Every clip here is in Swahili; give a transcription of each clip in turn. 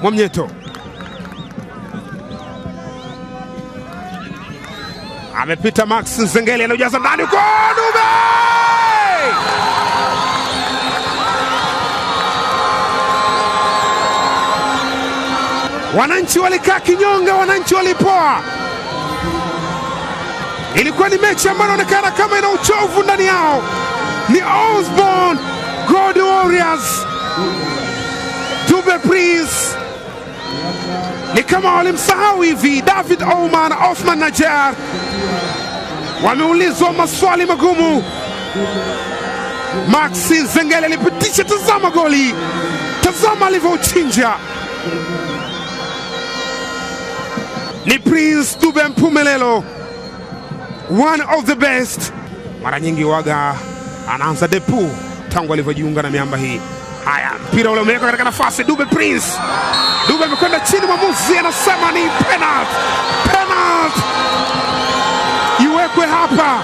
Mwamnyeto amepita, Max Nzengeli anajaza ndani kwa Dube. Wananchi walikaa kinyonge, wananchi walipoa. Ilikuwa ni mechi ambayo inaonekana kama ina uchovu ndani yao. Ni Osborn God Warriors, Dube Prince ni kama walimsahau hivi. David Oman, Othman Najar wameulizwa maswali magumu. Max Nzengeli alipitisha, tazama goli, tazama alivyochinja. Ni Prince Dube Mpumelelo, one of the best. Mara nyingi waga anaanza depu tangu alivyojiunga na miamba hii. Haya, mpira ule umewekwa katika nafasi. Dube Prince, Dube amekwenda chini, mwamuzi anasema ni penalty. Penalty iwekwe hapa.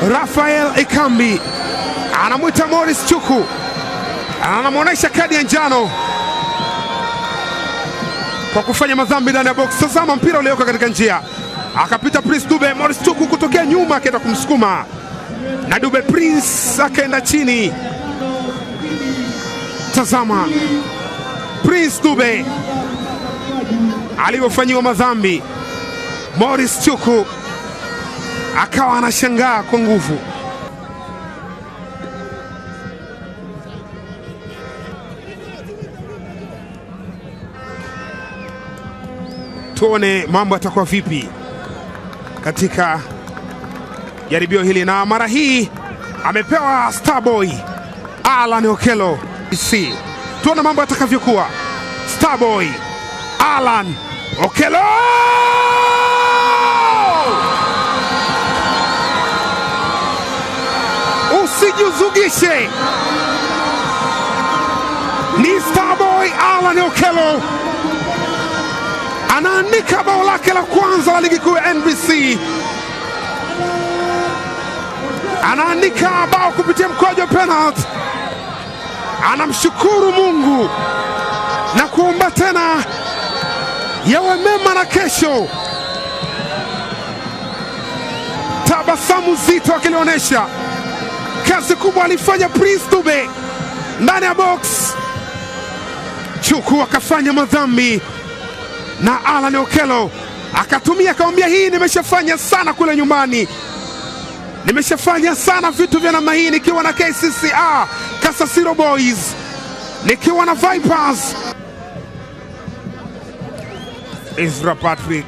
Rafael Ikambi anamwita Morris Chuku, anamwonyesha kadi ya njano kwa kufanya madhambi ndani ya box. Tazama mpira uliowekwa katika njia, akapita Prince Dube, Morris Chuku kutokea nyuma akaenda kumsukuma, na Dube Prince akaenda chini. Tazama Prince Dube alivyofanyiwa madhambi, Morris Chuku akawa anashangaa kwa nguvu. Tuone mambo yatakuwa vipi katika jaribio hili, na mara hii amepewa Starboy Alan Okello. Tuone mambo yatakavyokuwa. Starboy Alan Okello, usijuzugishe. Ni Starboy Alan Okello anaandika bao lake la kwanza la ligi kuu ya NBC. Anaandika bao kupitia mkwaju wa penalty. Anamshukuru Mungu na kuomba tena yawe mema na kesho. Tabasamu zito akilionyesha. Kazi kubwa alifanya Prince Dube ndani ya box. Chuku akafanya madhambi na Alan Okello akatumia, akamwambia hii nimeshafanya sana kule nyumbani, nimeshafanya sana vitu vya namna hii nikiwa na KCCA Kasasiro Boys, nikiwa na Vipers. Ezra Patrick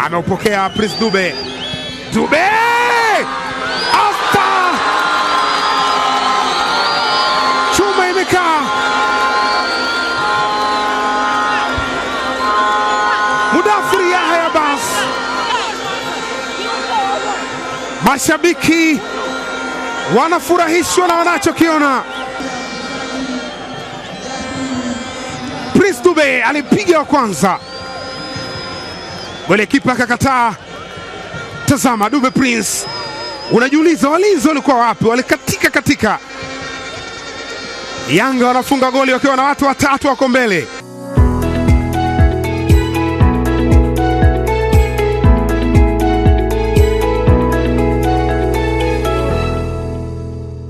ameupokea Prince Dube. Dube asta, chuma imekaa. Mudafiri Yahya Bas, mashabiki wanafurahishwa na wanachokiona. Prince Dube alipiga wa kwanza, golikipa akakataa. Tazama Dube Prince, unajiuliza walinzi walikuwa wapi? Walikatika katika. Yanga wanafunga goli wakiwa na watu watatu wako mbele.